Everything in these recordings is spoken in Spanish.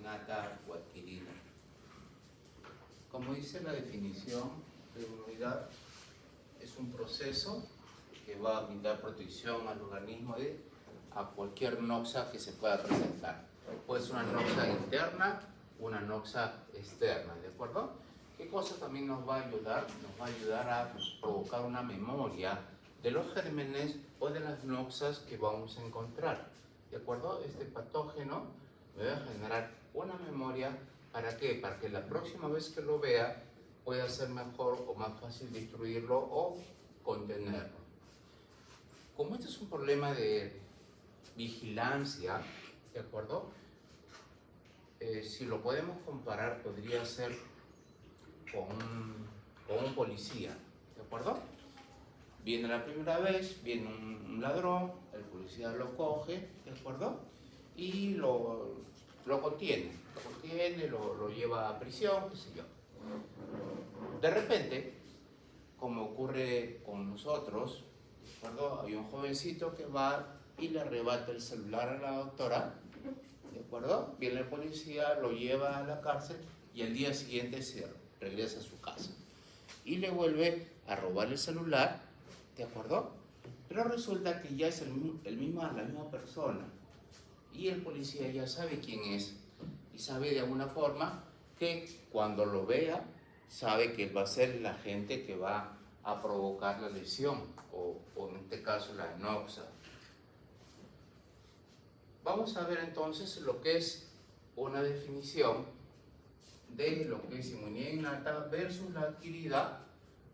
innata o adquirida. Como dice la definición, la inmunidad es un proceso que va a brindar protección al organismo a cualquier noxa que se pueda presentar. Puede ser una noxa interna, una noxa externa, ¿de acuerdo? ¿Qué cosa también nos va a ayudar? Nos va a ayudar a provocar una memoria de los gérmenes o de las noxas que vamos a encontrar, ¿de acuerdo? Este patógeno me va a generar una memoria, ¿para qué? Para que la próxima vez que lo vea pueda ser mejor o más fácil destruirlo o contenerlo. Como este es un problema de vigilancia, ¿de acuerdo? Si lo podemos comparar, podría ser con un policía, ¿de acuerdo? Viene la primera vez, viene un ladrón, el policía lo coge, ¿de acuerdo? Y lo contiene, lo lleva a prisión, qué sé yo. De repente, como ocurre con nosotros, ¿de acuerdo? Hay un jovencito que va y le arrebata el celular a la doctora, ¿de acuerdo? Viene el policía, lo lleva a la cárcel y al día siguiente se regresa a su casa. Y le vuelve a robar el celular, ¿de acuerdo? Pero resulta que ya es la misma persona. Y el policía ya sabe quién es. Y sabe de alguna forma que cuando lo vea, sabe que va a ser el agente que va a provocar la lesión, o en este caso la noxa. Vamos a ver entonces lo que es una definición de lo que es inmunidad innata versus la adquirida.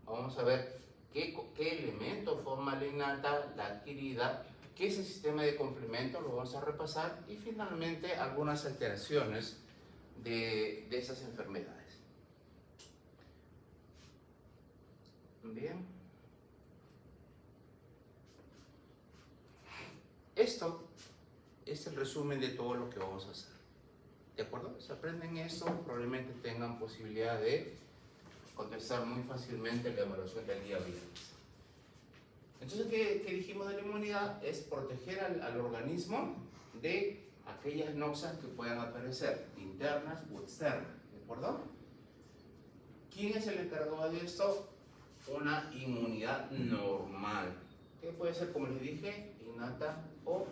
Vamos a ver qué elementos forma la innata, la adquirida, qué es el sistema de complemento, lo vamos a repasar, y finalmente algunas alteraciones de esas enfermedades. Bien. Esto es el resumen de todo lo que vamos a hacer. ¿De acuerdo? Si aprenden esto, probablemente tengan posibilidad de contestar muy fácilmente la evaluación del día viernes. Entonces, ¿qué dijimos de la inmunidad? Es proteger al organismo de aquellas noxas que puedan aparecer, internas o externas. ¿De acuerdo? ¿Quién es el encargado de esto? Una inmunidad normal, que puede ser, como les dije, innata o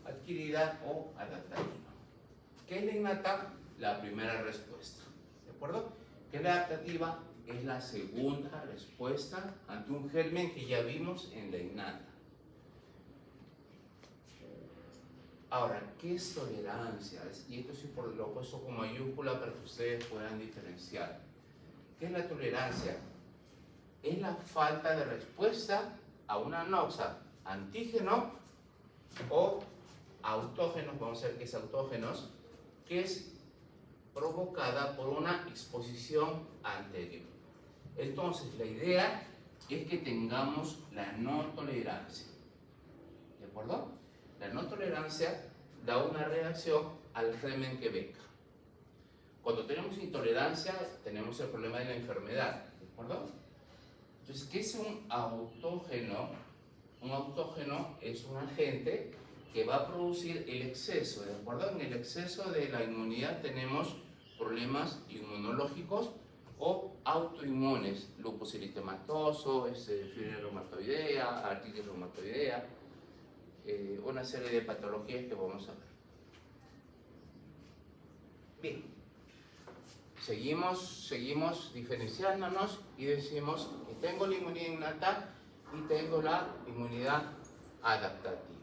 adquirida o adaptativa. ¿Qué es la innata? La primera respuesta, ¿de acuerdo? ¿Qué es la adaptativa? Es la segunda respuesta ante un germen que ya vimos en la innata. Ahora, ¿qué es tolerancia? Y esto sí lo he puesto con mayúscula para que ustedes puedan diferenciar. ¿Qué es la tolerancia? Es la falta de respuesta a una noxa, antígeno o autógenos, vamos a ver qué es autógenos, que es provocada por una exposición anterior. Entonces, la idea es que tengamos la no tolerancia. ¿De acuerdo? La no tolerancia da una reacción al germen que venga. Cuando tenemos intolerancia, tenemos el problema de la enfermedad. ¿De acuerdo? Entonces, ¿qué es un autógeno? Un autógeno es un agente que va a producir el exceso, ¿de acuerdo? En el exceso de la inmunidad tenemos problemas inmunológicos o autoinmunes, lupus eritematoso, fiebre reumatoidea, artritis reumatoidea, una serie de patologías que vamos a ver. Bien. Seguimos diferenciándonos y decimos que tengo la inmunidad innata y tengo la inmunidad adaptativa.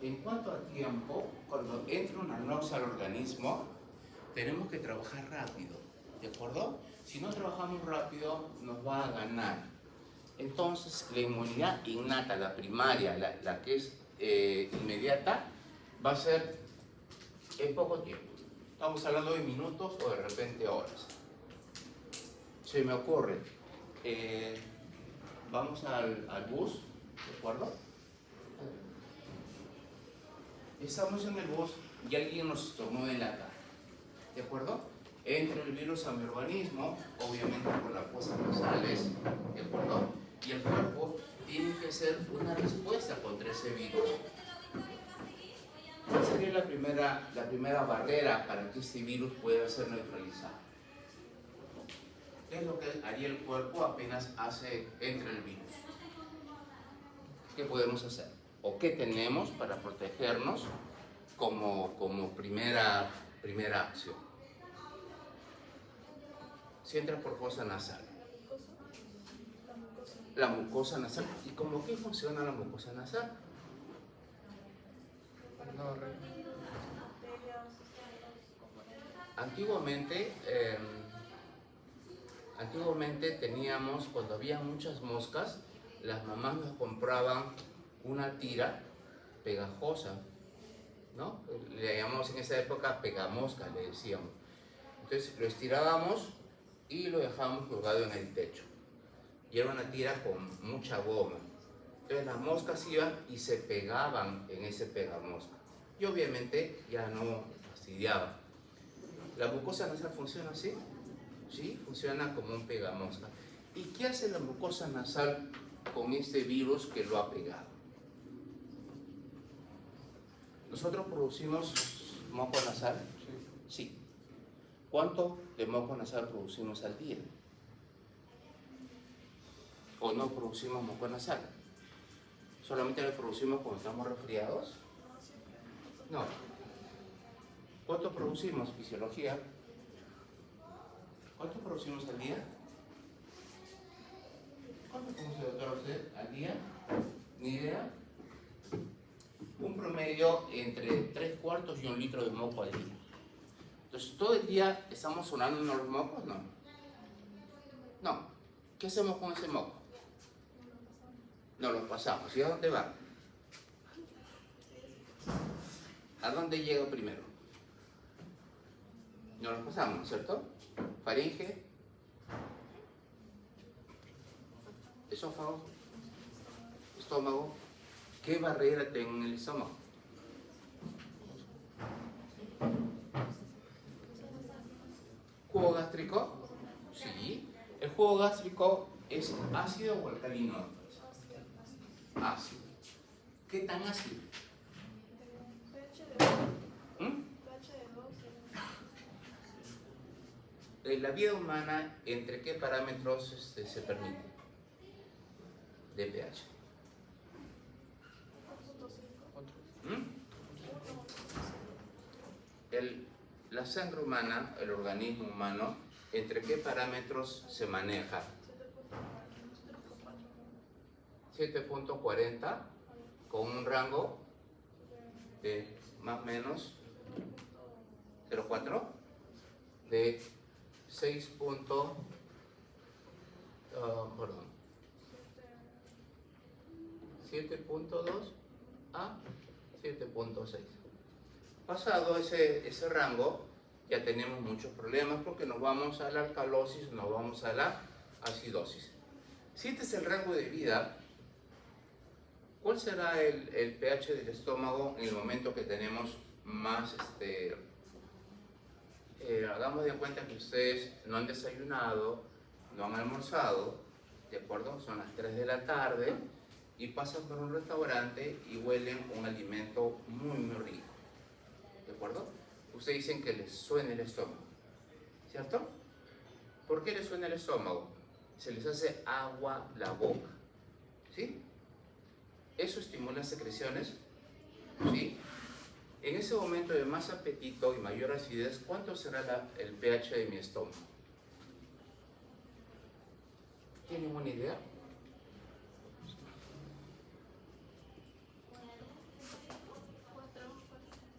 En cuanto a tiempo, cuando entra una noxa al organismo, tenemos que trabajar rápido, ¿de acuerdo? Si no trabajamos rápido, nos va a ganar. Entonces, la inmunidad innata, la primaria, la que es inmediata, va a ser en poco tiempo. Estamos hablando de minutos o de repente horas. Se me ocurre, vamos al bus, ¿de acuerdo? Estamos en el bus y alguien nos estornuda en la cara, ¿de acuerdo? Entra el virus a mi organismo, obviamente por las fosas nasales, ¿de acuerdo? Y el cuerpo tiene que hacer una respuesta contra ese virus. sería la primera barrera para que este virus pueda ser neutralizado? ¿Qué es lo que haría el cuerpo apenas entra el virus? ¿Qué podemos hacer? ¿O qué tenemos para protegernos como primera acción? Si entra por fosa nasal. La mucosa nasal. ¿Y cómo qué funciona la mucosa nasal? Antiguamente teníamos, cuando había muchas moscas, las mamás nos compraban una tira pegajosa, ¿no? Le llamamos en esa época pegamosca, le decíamos. Entonces lo estirábamos y lo dejábamos colgado en el techo. Y era una tira con mucha goma. Entonces las moscas iban y se pegaban en ese pegamosca. Y obviamente ya no fastidiaba. ¿La mucosa nasal funciona así? Sí, funciona como un pegamosca. ¿Y qué hace la mucosa nasal con este virus que lo ha pegado? ¿Nosotros producimos moco nasal? Sí. ¿Cuánto de moco nasal producimos al día? ¿O no producimos moco nasal? ¿Solamente lo producimos cuando estamos resfriados? No. ¿Cuánto producimos? Fisiología. ¿Cuánto producimos al día? ¿Cuánto produce, doctor, usted al día? ¿Ni idea? Un promedio entre 3/4 y 1 litro de moco al día. Entonces, ¿todo el día estamos sonando los mocos? No. No. ¿Qué hacemos con ese moco? No los pasamos. ¿Y a dónde va? ¿A dónde llega primero? No los pasamos, ¿cierto? Faringe, esófago, estómago. ¿Qué barrera tengo en el estómago? ¿Jugo gástrico? Sí. ¿El jugo gástrico es ácido o alcalino? Ácido. ¿Qué tan ácido? La vida humana, ¿entre qué parámetros se permite? De pH. La sangre humana, el organismo humano, ¿entre qué parámetros se maneja? 7.40 con un rango de más o menos 0.4 de 6.2 a 7.6. Pasado ese rango, ya tenemos muchos problemas porque nos vamos a la alcalosis, nos vamos a la acidosis. Si este es el rango de vida, ¿cuál será el pH del estómago en el momento que tenemos más hagamos de cuenta que ustedes no han desayunado, no han almorzado, ¿de acuerdo? Son las 3 de la tarde y pasan por un restaurante y huelen un alimento muy, muy rico, ¿de acuerdo? Ustedes dicen que les suena el estómago, ¿cierto? ¿Por qué les suena el estómago? Se les hace agua la boca, ¿sí? Eso estimula secreciones, ¿sí? En ese momento de más apetito y mayor acidez, ¿cuánto será el pH de mi estómago? ¿Tienen una idea?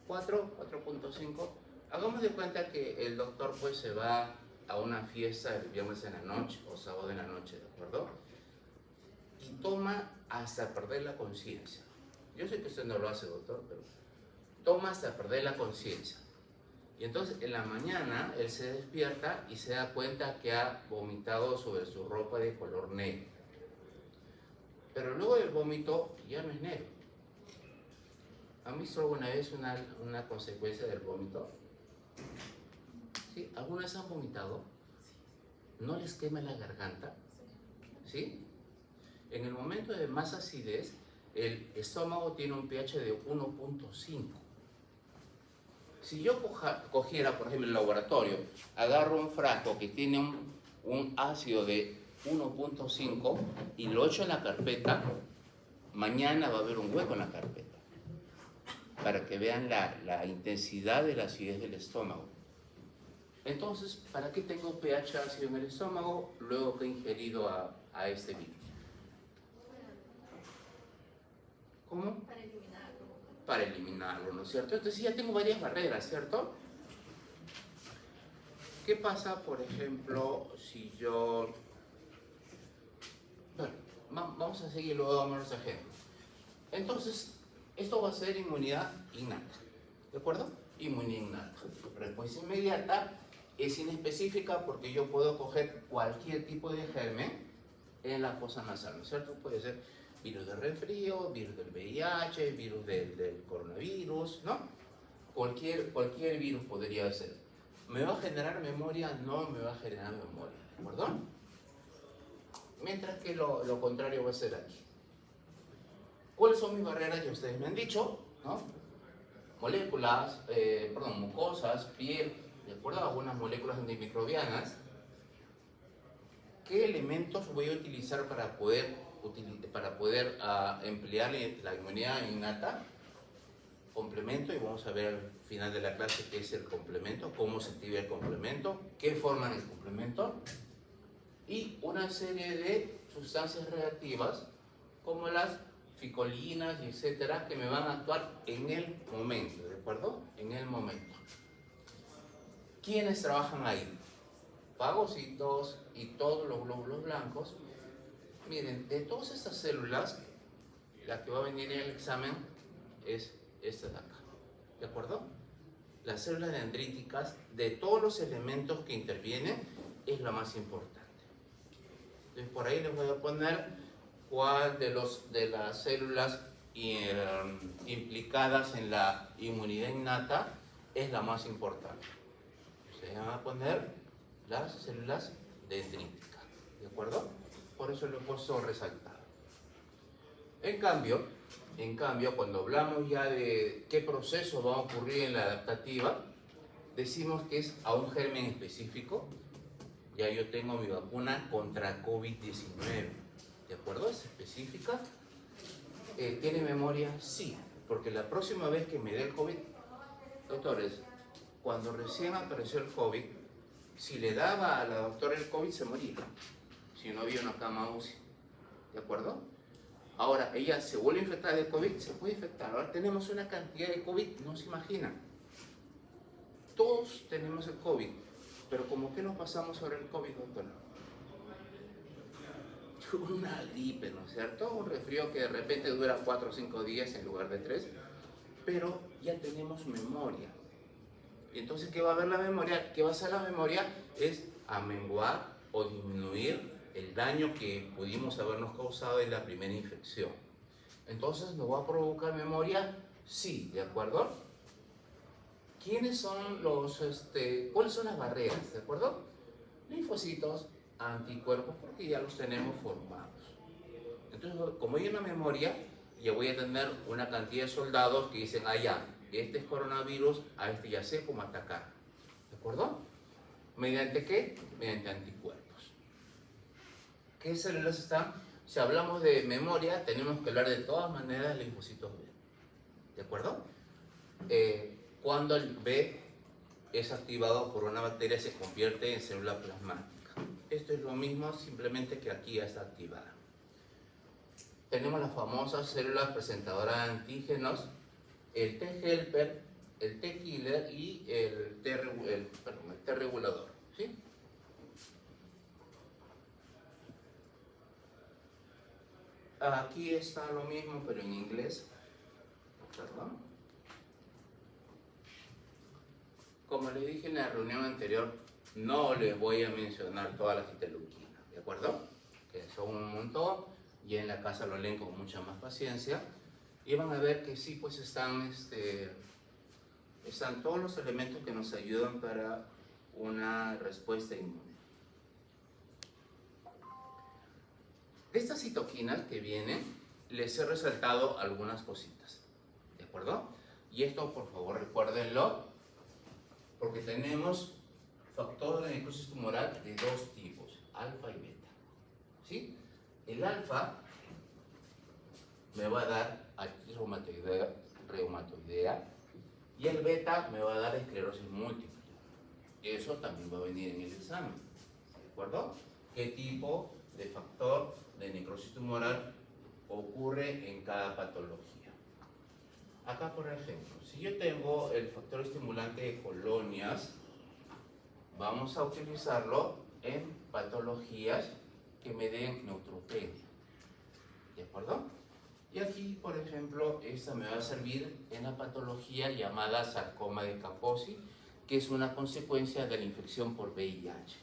4.5. Hagamos de cuenta que el doctor pues se va a una fiesta el viernes en la noche o sábado en la noche, ¿de acuerdo? Y toma hasta perder la conciencia. Yo sé que usted no lo hace, doctor, pero toma hasta perder la conciencia. Y entonces en la mañana él se despierta y se da cuenta que ha vomitado sobre su ropa de color negro. Pero luego del vómito ya no es negro. ¿Han visto alguna vez una consecuencia del vómito? ¿Sí? ¿Alguna vez han vomitado? ¿No les quema la garganta? ¿Sí? En el momento de más acidez, el estómago tiene un pH de 1.5. Si yo cogiera, por ejemplo, el laboratorio, agarro un frasco que tiene un ácido de 1.5 y lo echo en la carpeta, mañana va a haber un hueco en la carpeta, para que vean la intensidad de la acidez del estómago. Entonces, ¿para qué tengo pH ácido en el estómago luego que he ingerido a este virus? ¿Cómo? Para eliminarlo, ¿no es cierto? Entonces ya tengo varias barreras, ¿cierto? ¿Qué pasa, por ejemplo, si yo... Bueno, vamos a seguir luego dando los ejemplos. Entonces, esto va a ser inmunidad innata, ¿de acuerdo? Inmunidad innata. Respuesta inmediata es inespecífica porque yo puedo coger cualquier tipo de germen en la fosa nasal, ¿no es cierto? Puede ser virus del resfrío, virus del VIH, virus del coronavirus, ¿no? Cualquier virus podría ser. ¿Me va a generar memoria? No me va a generar memoria, ¿de acuerdo? Mientras que lo contrario va a ser aquí. ¿Cuáles son mis barreras? Ya ustedes me han dicho, ¿no? Moléculas, mucosas, piel, ¿de acuerdo? Algunas moléculas antimicrobianas. ¿Qué elementos voy a utilizar para poder emplear la inmunidad innata? Complemento, y vamos a ver al final de la clase qué es el complemento, cómo se activa el complemento, qué forman el complemento, y una serie de sustancias reactivas como las ficolinas y etcétera, que me van a actuar en el momento, ¿de acuerdo? En el momento. ¿Quiénes trabajan ahí? Fagocitos y todos los glóbulos blancos. Miren, de todas estas células, la que va a venir en el examen es esta de acá, ¿de acuerdo? Las células dendríticas, de todos los elementos que intervienen, es la más importante. Entonces, por ahí les voy a poner cuál de las células implicadas en la inmunidad innata es la más importante. Ustedes van a poner las células dendríticas, ¿de acuerdo? Por eso lo he puesto resaltado. En cambio, cuando hablamos ya de qué proceso va a ocurrir en la adaptativa, decimos que es a un germen específico. Ya yo tengo mi vacuna contra COVID-19, ¿de acuerdo? Es específica. ¿Tiene memoria? Sí, porque la próxima vez que me dé el COVID, doctores, cuando recién apareció el COVID, si le daba a la doctora el COVID se moría, si no había una cama UCI, ¿de acuerdo? Ahora, ella se vuelve a infectar de COVID, se puede infectar. Ahora tenemos una cantidad de COVID, no se imaginan. Todos tenemos el COVID, pero ¿cómo que nos pasamos sobre el COVID, doctora? Una gripe, ¿no es cierto? Un resfrío que de repente dura 4 o 5 días en lugar de 3, pero ya tenemos memoria. Y entonces, ¿qué va a haber la memoria? ¿Qué va a hacer la memoria? Es amenguar o disminuir el daño que pudimos habernos causado en la primera infección. Entonces, ¿nos va a provocar memoria? Sí, ¿de acuerdo? ¿Quiénes son cuáles son las barreras? ¿De acuerdo? Linfocitos, anticuerpos, porque ya los tenemos formados. Entonces, como hay una memoria, ya voy a tener una cantidad de soldados que dicen, ya, este es coronavirus, a este ya sé cómo atacar. ¿De acuerdo? ¿Mediante qué? Mediante anticuerpos. ¿Qué células están? Si hablamos de memoria, tenemos que hablar de todas maneras de linfocitos B. ¿De acuerdo? Cuando el B es activado por una bacteria, se convierte en célula plasmática. Esto es lo mismo, simplemente que aquí ya está activada. Tenemos las famosas células presentadoras de antígenos, el T-helper, el T-killer y el T-regulador. ¿Sí? Aquí está lo mismo, pero en inglés. Perdón. Como les dije en la reunión anterior, no les voy a mencionar todas las interleuquinas, ¿de acuerdo? Que son un montón, y en la casa lo leen con mucha más paciencia, y van a ver que sí, pues están todos los elementos que nos ayudan para una respuesta inmune. De estas citoquinas que vienen, les he resaltado algunas cositas, ¿de acuerdo? Y esto, por favor, recuérdenlo, Porque tenemos factores de necrosis tumoral de dos tipos, alfa y beta. ¿Sí? El alfa me va a dar artritis reumatoidea y el beta me va a dar esclerosis múltiple. Eso también va a venir en el examen. ¿De acuerdo? ¿Qué tipo de factor de necrosis tumoral ocurre en cada patología? Acá, por ejemplo, si yo tengo el factor estimulante de colonias, vamos a utilizarlo en patologías que me den neutropenia. ¿De acuerdo? Y aquí, por ejemplo, esta me va a servir en la patología llamada sarcoma de Kaposi, que es una consecuencia de la infección por VIH.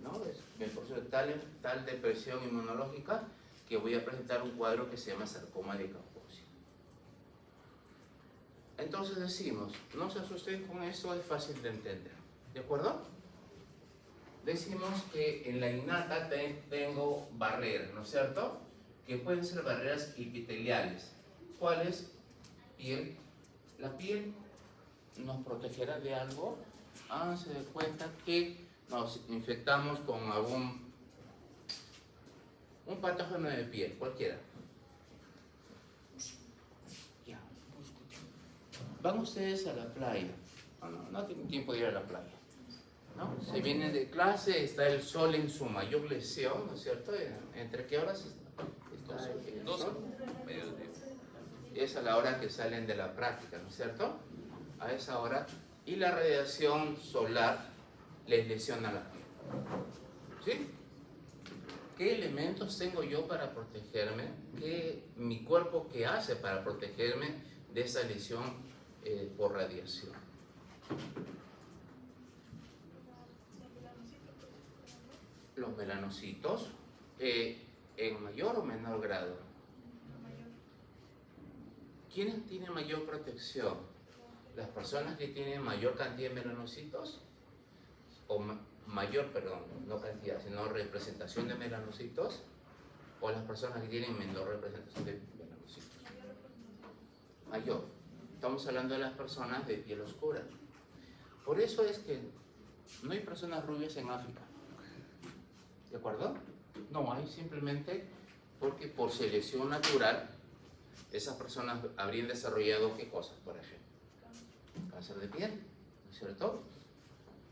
¿No? Me produce tal depresión inmunológica que voy a presentar un cuadro que se llama sarcoma de Kaposi. Entonces decimos, no se asusten con esto, es fácil de entender. ¿De acuerdo? Decimos que en la innata tengo barreras, ¿no es cierto? Que pueden ser barreras epiteliales. ¿Cuáles? Piel. La piel nos protegerá de algo. Háganse de cuenta que nos infectamos con un patógeno de piel, cualquiera. Ya. Van ustedes a la playa. No tienen tiempo de ir a la playa, ¿no? Se vienen de clase, está el sol en su mayor lesión, ¿no es cierto? ¿Entre qué horas está el sol? Mediodía. Es a la hora que salen de la práctica, ¿no es cierto? A esa hora. Y la radiación solar les lesiona la piel. ¿Sí? ¿Qué elementos tengo yo para protegerme? ¿Qué mi cuerpo qué hace para protegerme de esa lesión por radiación? Los melanocitos, en mayor o menor grado. ¿Quiénes tienen mayor protección? ¿Las personas que tienen mayor cantidad de melanocitos? O mayor, perdón, no cantidad, sino representación de melanocitos, o las personas que tienen menor representación de melanocitos. Mayor. Estamos hablando de las personas de piel oscura. Por eso es que no hay personas rubias en África. ¿De acuerdo? No hay, simplemente porque por selección natural esas personas habrían desarrollado ¿qué cosas, por ejemplo? Cáncer de piel, ¿no es cierto?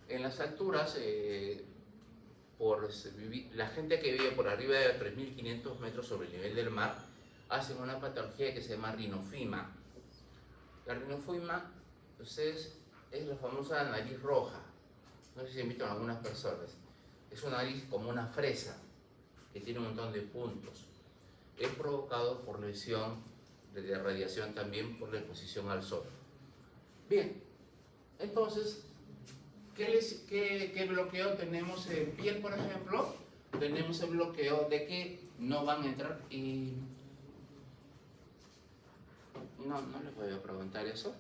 En las alturas, la gente que vive por arriba de 3.500 metros sobre el nivel del mar hacen una patología que se llama rinofima. La rinofima, ustedes, es la famosa nariz roja. No sé si han visto a algunas personas. Es una nariz como una fresa que tiene un montón de puntos. Es provocado por lesión de radiación también por la exposición al sol. Bien, entonces, ¿qué bloqueo tenemos en piel, por ejemplo? Tenemos el bloqueo de que no van a entrar y... No les voy a preguntar eso.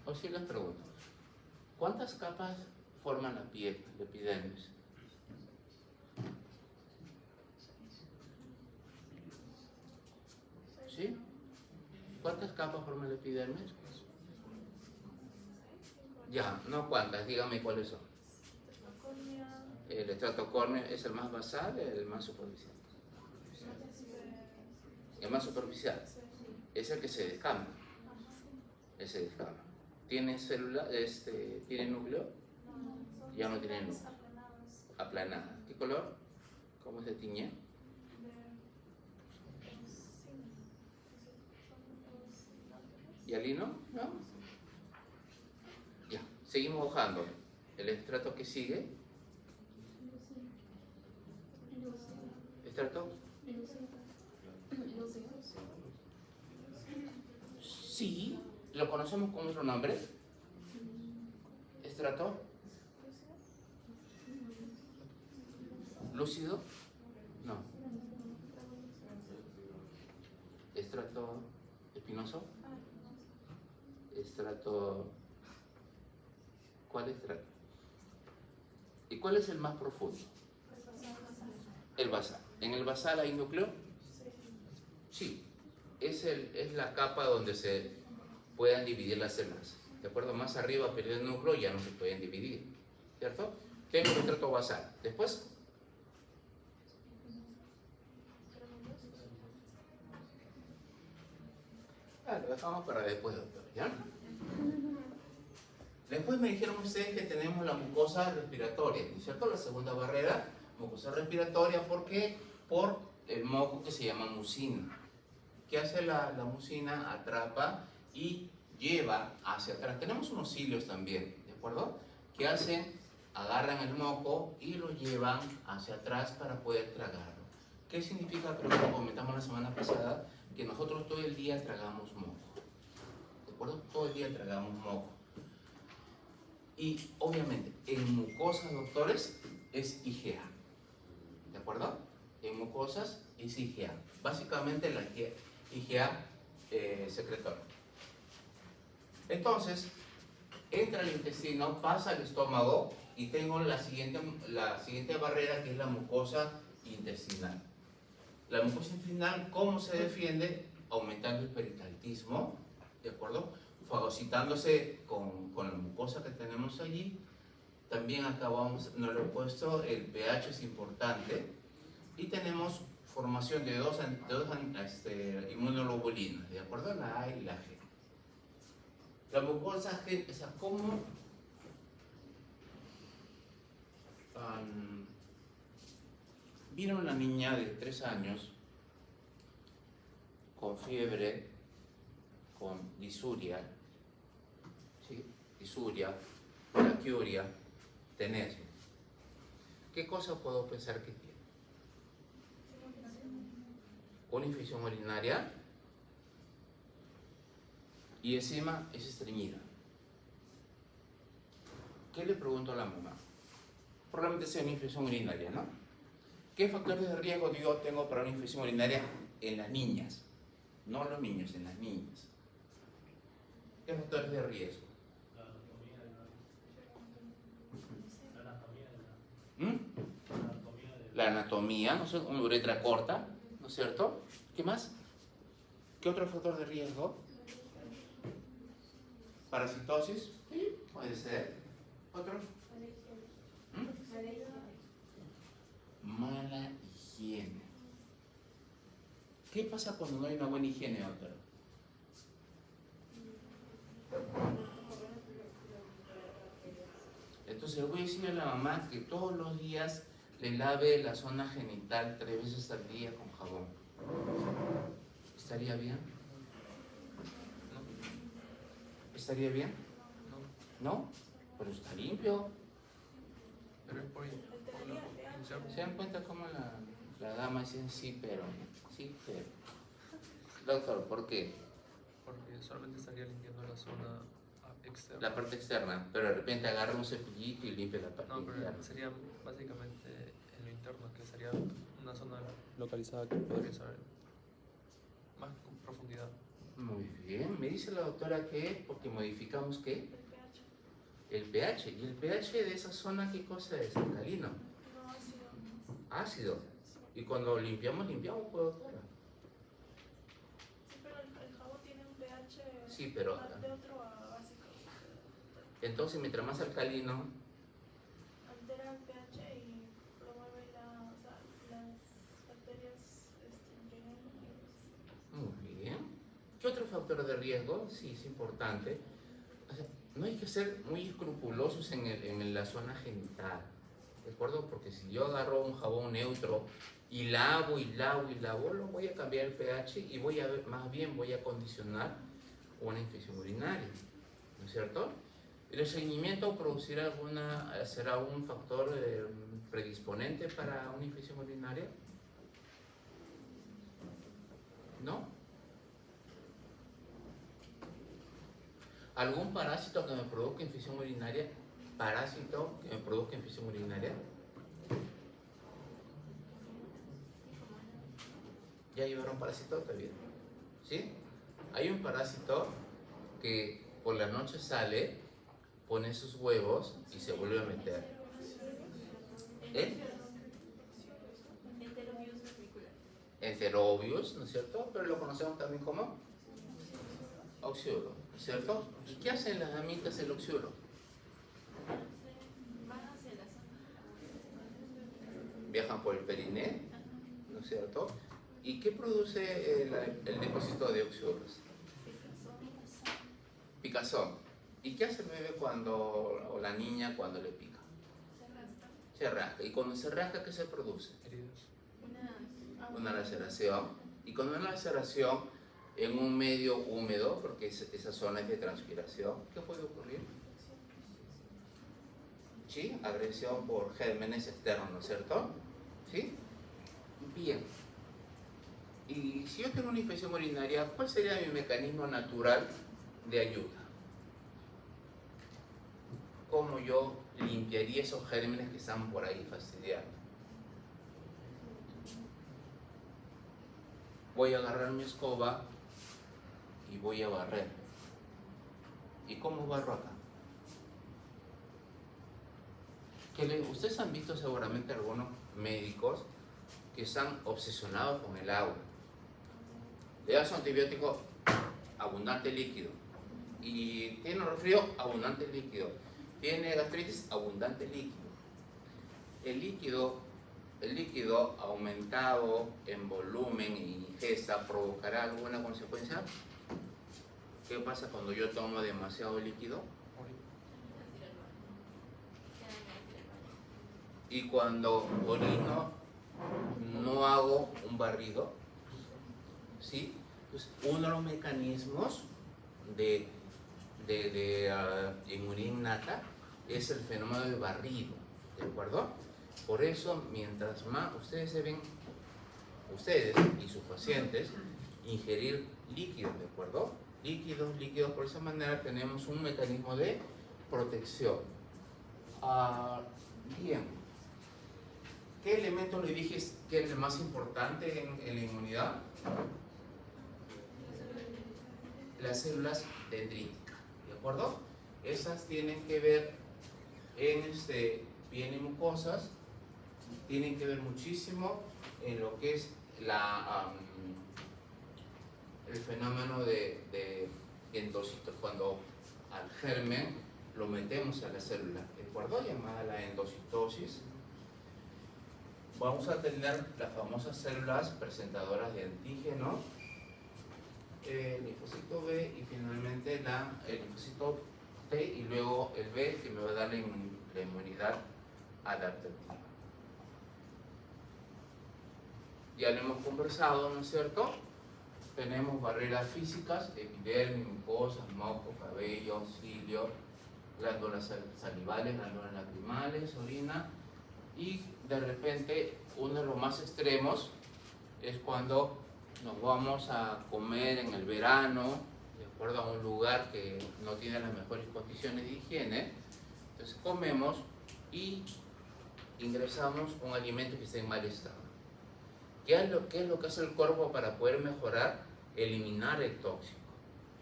O sí les pregunto. ¿Cuántas capas forman la piel, la epidermis? ¿Sí? ¿Cuántas capas forman la epidermis? Ya, no cuántas, dígame cuáles son. El estrato córneo es el más basal, el más superficial. El más superficial es el que se descama. Ese descama. ¿Tiene célula? ¿Tiene núcleo? Ya no tiene núcleo. Aplanada. ¿Qué color? ¿Cómo se tiñe? ¿Y alino? ¿No? Ya, seguimos bajando. El estrato que sigue. ¿Estrato? Sí, lo conocemos con otro nombre. ¿Estrato? ¿Lúcido? No. ¿Estrato espinoso? Estrato... ¿Cuál estrato? ¿Y cuál es el más profundo? El basal. ¿En el basal hay núcleo? Sí. Es la capa donde se puedan dividir las células. ¿de acuerdo? Más arriba, periodo del núcleo, ya no se pueden dividir, ¿cierto? Tengo el estrato basal. Después, lo dejamos para después, doctor, ¿ya? Después me dijeron ustedes que tenemos la mucosa respiratoria, ¿no es cierto? La segunda barrera, mucosa respiratoria, ¿por qué? Por el moco que se llama mucina. ¿Qué hace la mucina? Atrapa y lleva hacia atrás. Tenemos unos cilios también, ¿de acuerdo? ¿Qué hacen? Agarran el moco y lo llevan hacia atrás para poder tragarlo. ¿Qué significa? Creo que lo comentamos la semana pasada, que nosotros todo el día tragamos moco. ¿De acuerdo? Todo el día tragamos moco. Y obviamente, en mucosas, doctores, es IgA. ¿De acuerdo? En mucosas es IgA. Básicamente la IgA secretora. Entonces, entra al intestino, pasa al estómago y tengo la siguiente barrera, que es la mucosa intestinal. La mucosa intestinal, ¿cómo se defiende? Aumentando el peritalitismo, ¿de acuerdo? Fagocitándose con la mucosa que tenemos allí. También acá no lo he puesto, el pH es importante. Y tenemos formación de dos inmunoglobulinas, ¿de acuerdo? La A y la G. La mucosa G, o sea, ¿cómo? Vieron una niña de 3 años con fiebre, con disuria, ¿sí? Disuria, plaquiuria, tenesmo. ¿Qué cosa puedo pensar que tiene? Una infección urinaria y encima es estreñida. ¿Qué le pregunto a la mamá? Probablemente sea una infección urinaria, ¿no? ¿Qué factores de riesgo yo tengo para una infección urinaria en las niñas? No los niños, en las niñas. ¿Qué factores de riesgo? La anatomía, ¿no es cierto? Una uretra corta, ¿no es cierto? ¿Qué más? ¿Qué otro factor de riesgo? Parasitosis, sí, puede ser. ¿Otro? Mala higiene. ¿Qué pasa cuando no hay una buena higiene, doctor? Entonces le voy a decir a la mamá que todos los días le lave la zona genital 3 veces al día con jabón. ¿Estaría bien? ¿Estaría bien? ¿No? Pero está limpio. Pero es por ¿Se dan cuenta cómo la dama dice sí, pero? Sí, pero. Doctor, ¿por qué? Porque solamente estaría limpiando la zona externa. La parte externa, pero de repente agarra un cepillito y limpia la parte No, interna. pero sería básicamente en lo interno, que sería una zona localizada que podría saber más con profundidad. Muy bien, me dice la doctora que es porque modificamos ¿qué? El pH. ¿Y el pH de esa zona qué cosa es? ¿Alcalino? No, ácido. Ácido. Y cuando limpiamos, pues, doctora. Sí, pero el jabón tiene un pH Sí, pero neutro a básico. entonces mientras más alcalino, Altera el pH y promueve las bacterias muy bien. ¿Qué otro factor de riesgo? Sí, es importante. O sea, no hay que ser muy escrupulosos en la zona genital, ¿de acuerdo? Porque si yo agarro un jabón neutro y lavo, lo voy a cambiar el pH y más bien voy a condicionar una infección urinaria, ¿no es cierto? ¿El estreñimiento será un factor predisponente para una infección urinaria? ¿No? ¿Algún parásito que me produzca infección urinaria? ¿Parásito que me produzca infección urinaria? ¿Ya llevaron parásito? ¿Está bien? ¿Sí? Hay un parásito que por la noche sale, pone sus huevos y se vuelve a meter. Enterobius, ¿no es cierto? Pero lo conocemos también como Oxiuro, ¿no es cierto? ¿Y qué hacen las amitas del oxiuro? Van hacia la zona. Viajan por el periné, ¿no es cierto? ¿Y qué produce el depósito de oxiuros? Picazón. ¿Y qué hace el bebé o la niña cuando le pica? Se rasca. ¿Y cuando se rasca, qué se produce? Heridas. Una laceración. Y con una laceración en un medio húmedo, porque esa zona es de transpiración, ¿qué puede ocurrir? ¿Sí? Agresión por gérmenes externos, ¿no es cierto? ¿Sí? Bien. Y si yo tengo una infección urinaria, ¿cuál sería mi mecanismo natural de ayuda? ¿Cómo yo limpiaría esos gérmenes que están por ahí fastidiando? Voy a agarrar mi escoba y voy a barrer. ¿Y cómo barro acá? Ustedes han visto seguramente algunos médicos que están obsesionados con el agua. Le das un antibiótico, abundante líquido. Y tiene un resfrío, abundante líquido. Tiene gastritis, abundante líquido. El líquido aumentado en volumen e ingesta provocará alguna consecuencia. ¿Qué pasa cuando yo tomo demasiado líquido? Y cuando orino, no hago un barrido, ¿sí? Entonces, uno de los mecanismos de inmunidad innata es el fenómeno de barrido, ¿de acuerdo? Por eso, mientras más ustedes y sus pacientes, ingerir líquidos, ¿de acuerdo? Líquidos, por esa manera tenemos un mecanismo de protección. Bien. ¿Qué elemento le dije que es el más importante en la inmunidad? Las células dendríticas, ¿de acuerdo? Esas tienen que ver en piel y mucosas, tienen que ver muchísimo en lo que es el fenómeno de endocitosis, cuando al germen lo metemos a la célula, ¿de acuerdo? Llamada la endocitosis. Vamos a tener las famosas células presentadoras de antígeno, el linfocito B y finalmente el linfocito T y luego el B, que me va a dar la inmunidad adaptativa. Ya lo hemos conversado, ¿no es cierto? Tenemos barreras físicas, epidermis, mucosas, moco, cabello, cilio, glándulas salivales, glándulas lacrimales, orina. Y de repente, uno de los más extremos es cuando nos vamos a comer en el verano, de acuerdo a un lugar que no tiene las mejores condiciones de higiene. Entonces comemos y ingresamos un alimento que está en mal estado. ¿Qué es lo que hace el cuerpo para poder mejorar? Eliminar el tóxico.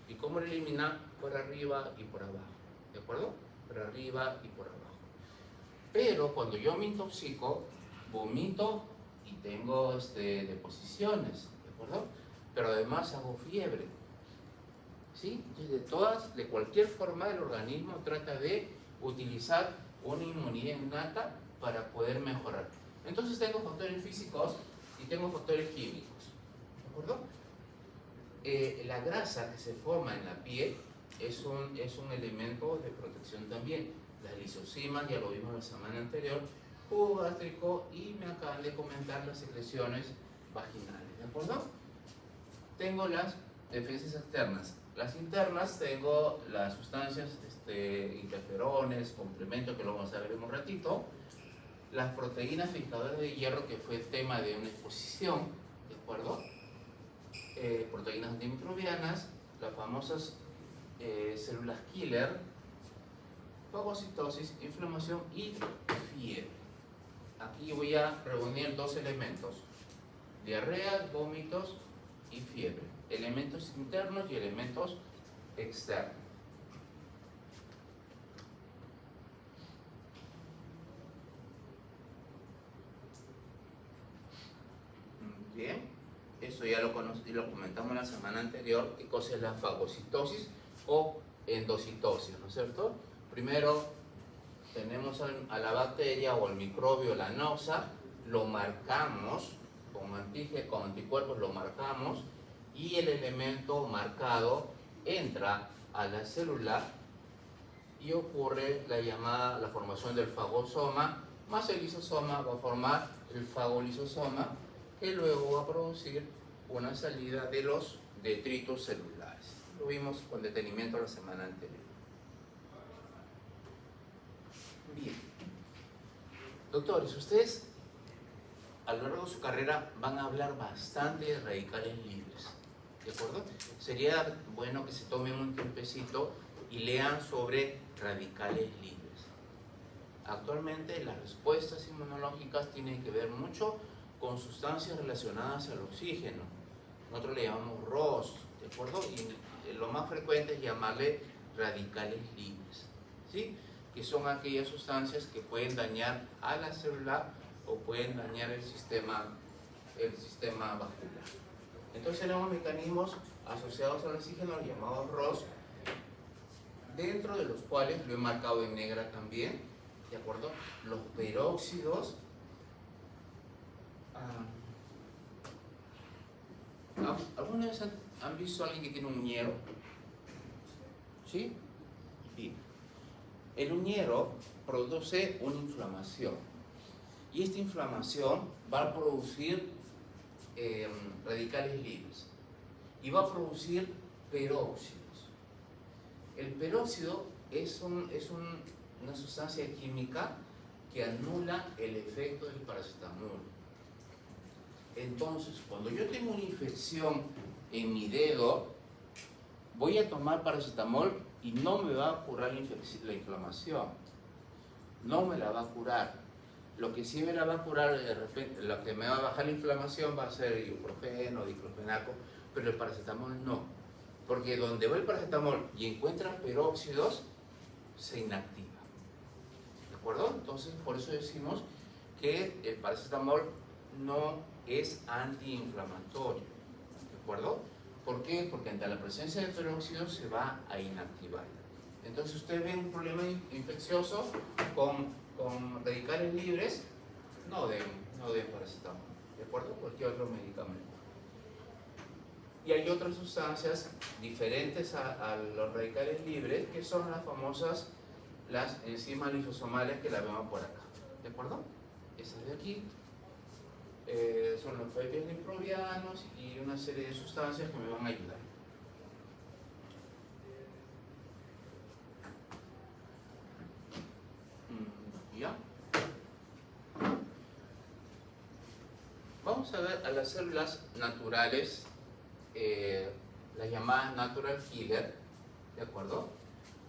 ¿Y cómo lo elimina? Por arriba y por abajo, ¿de acuerdo? Por arriba y por abajo. Pero cuando yo me intoxico, vomito y tengo deposiciones, ¿de acuerdo? Pero además hago fiebre, ¿sí? Entonces, de cualquier forma, el organismo trata de utilizar una inmunidad innata para poder mejorar. Entonces tengo factores físicos y tengo factores químicos, ¿de acuerdo? La grasa que se forma en la piel es un elemento de protección también. Las lisosimas, ya lo vimos la semana anterior, jugo gástrico y me acaban de comentar las secreciones vaginales, ¿de acuerdo? Tengo las defensas externas. Las internas tengo las sustancias, interferones, complementos, que lo vamos a ver en un ratito. Las proteínas fijadoras de hierro, que fue el tema de una exposición, ¿de acuerdo? Proteínas antimicrobianas, las famosas células killer, fagocitosis, inflamación y fiebre. Aquí voy a reunir dos elementos: diarrea, vómitos y fiebre. Elementos internos y elementos externos. Bien, esto ya lo comentamos la semana anterior, qué cosa es la fagocitosis o endocitosis, ¿no es cierto? Primero tenemos a la bacteria o al microbio, la noxa, lo marcamos con anticuerpos, lo marcamos y el elemento marcado entra a la célula y ocurre la formación del fagosoma, más el lisosoma va a formar el fagolisosoma, que luego va a producir una salida de los detritos celulares. Lo vimos con detenimiento la semana anterior. Bien. Doctores, ustedes a lo largo de su carrera van a hablar bastante de radicales libres, ¿de acuerdo? Sería bueno que se tomen un tiempecito y lean sobre radicales libres. Actualmente las respuestas inmunológicas tienen que ver mucho con sustancias relacionadas al oxígeno. Nosotros le llamamos ROS, ¿de acuerdo? Y lo más frecuente es llamarle radicales libres, ¿sí? Que son aquellas sustancias que pueden dañar a la célula o pueden dañar el sistema vascular. Entonces tenemos mecanismos asociados al oxígeno llamados ROS, dentro de los cuales lo he marcado en negra también, ¿de acuerdo? Los peróxidos. ¿Alguna vez han visto a alguien que tiene un uñero? ¿Sí? Bien. El uñero produce una inflamación y esta inflamación va a producir radicales libres y va a producir peróxidos. El peróxido es una sustancia química que anula el efecto del paracetamol. Entonces, cuando yo tengo una infección en mi dedo, voy a tomar paracetamol y no me va a curar la inflamación. No me la va a curar. Lo que sí me la va a curar, de repente, lo que me va a bajar la inflamación va a ser ibuprofeno, diclofenaco, pero el paracetamol no. Porque donde va el paracetamol y encuentra peróxidos, se inactiva. ¿De acuerdo? Entonces, por eso decimos que el paracetamol no es antiinflamatorio. ¿De acuerdo? ¿Por qué? Porque ante la presencia de peróxidos se va a inactivar. Entonces, usted ve un problema infeccioso con radicales libres, no den paracetamol. ¿De acuerdo? Cualquier otro medicamento. Y hay otras sustancias diferentes a los radicales libres, que son las enzimas lisosomales que las vemos por acá. ¿De acuerdo? Esas de aquí son los microbianos y una serie de sustancias que me van a ayudar. ¿Ya? Vamos a ver a las células naturales, las llamadas natural killer, ¿de acuerdo?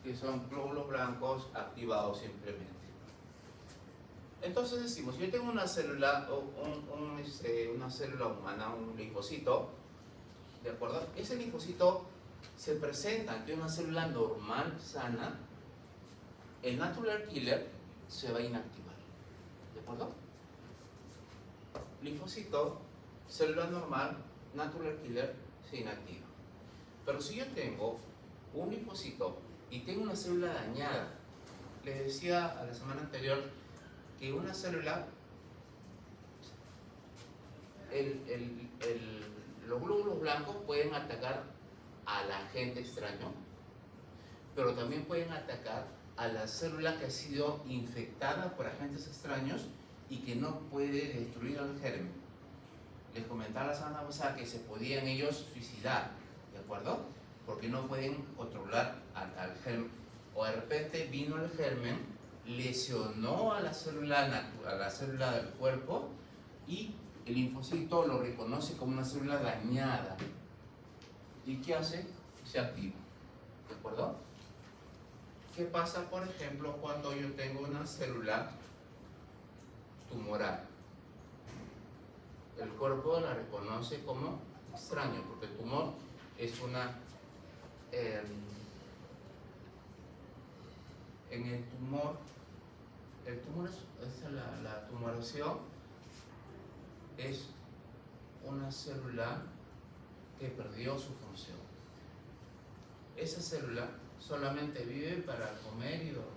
Que son glóbulos blancos activados simplemente. Entonces decimos, yo tengo una célula, una célula humana, un linfocito, ¿de acuerdo? Ese linfocito se presenta ante una célula normal, sana, el natural killer se va a inactivar, ¿de acuerdo? Linfocito, célula normal, natural killer, se inactiva. Pero si yo tengo un linfocito y tengo una célula dañada, les decía a la semana anterior que una célula, los glóbulos blancos pueden atacar al agente extraño, pero también pueden atacar a la célula que ha sido infectada por agentes extraños y que no puede destruir al germen. Les comentaba la semana pasada que se podían ellos suicidar, ¿de acuerdo? Porque no pueden controlar al germen. O de repente vino el germen, lesionó a la célula del cuerpo y el linfocito lo reconoce como una célula dañada. ¿Y qué hace? Se activa. ¿De acuerdo? ¿Qué pasa, por ejemplo, cuando yo tengo una célula tumoral? El cuerpo la reconoce como extraño, porque el tumor es una... en el tumor la tumoración es una célula que perdió su función. Esa célula solamente vive para comer y dormir.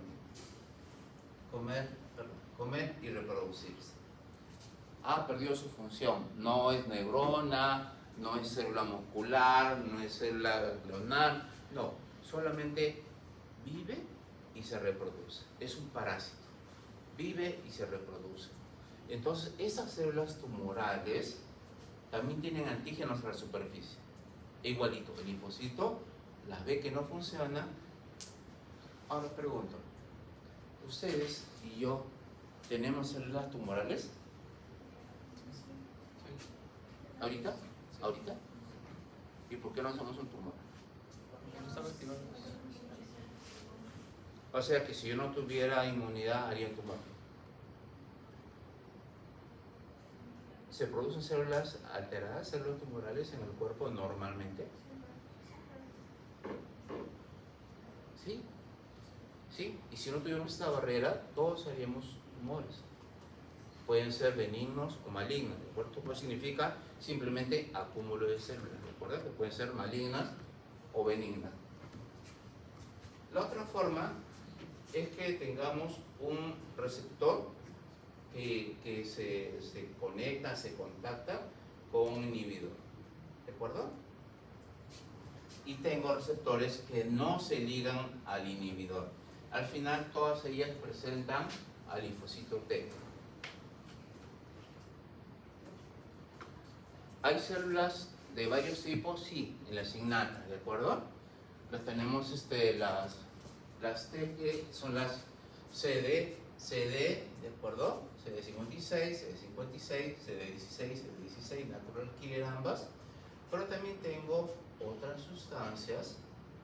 Comer y reproducirse. Perdió su función. No es neurona, no es célula muscular, no es célula ganglionar. No, solamente vive y se reproduce. Es un parásito. Vive y se reproduce. Entonces, esas células tumorales también tienen antígenos a la superficie. Igualito, el linfocito las ve que no funciona. Ahora pregunto, ¿ustedes y yo tenemos células tumorales? ¿Ahorita? ¿Ahorita? ¿Y por qué no somos un tumor? No están activados. O sea que si yo no tuviera inmunidad, haría un tumor. ¿Se producen células alteradas, células tumorales en el cuerpo normalmente? ¿Sí? ¿Sí? Y si no tuviéramos esta barrera, todos haríamos tumores. Pueden ser benignos o malignos. ¿De acuerdo? Esto significa simplemente acúmulo de células. ¿De acuerdo? Que pueden ser malignas o benignas. La otra forma es que tengamos un receptor que se conecta, se contacta con un inhibidor. ¿De acuerdo? Y tengo receptores que no se ligan al inhibidor. Al final todas ellas presentan al linfocito T. ¿Hay células de varios tipos? Sí, en las innatas, ¿de acuerdo? Las tenemos las T, que son las CD, ¿de acuerdo? CD56, CD56, CD16, CD16, natural killer ambas. Pero también tengo otras sustancias,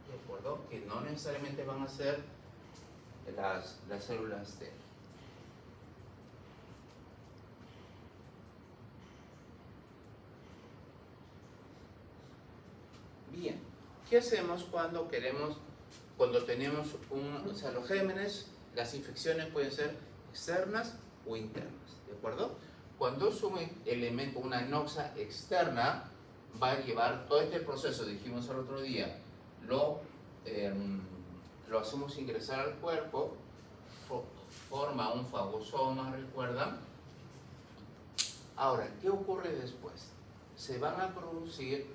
¿de acuerdo? Que no necesariamente van a ser las células T. Bien, ¿qué hacemos cuando tenemos o sea, los gérmenes, las infecciones pueden ser externas o internas, ¿de acuerdo? Cuando es un elemento, una noxa externa, va a llevar todo este proceso, dijimos el otro día, lo hacemos ingresar al cuerpo, forma un fagosoma, ¿recuerdan? Ahora, ¿qué ocurre después? Se van a producir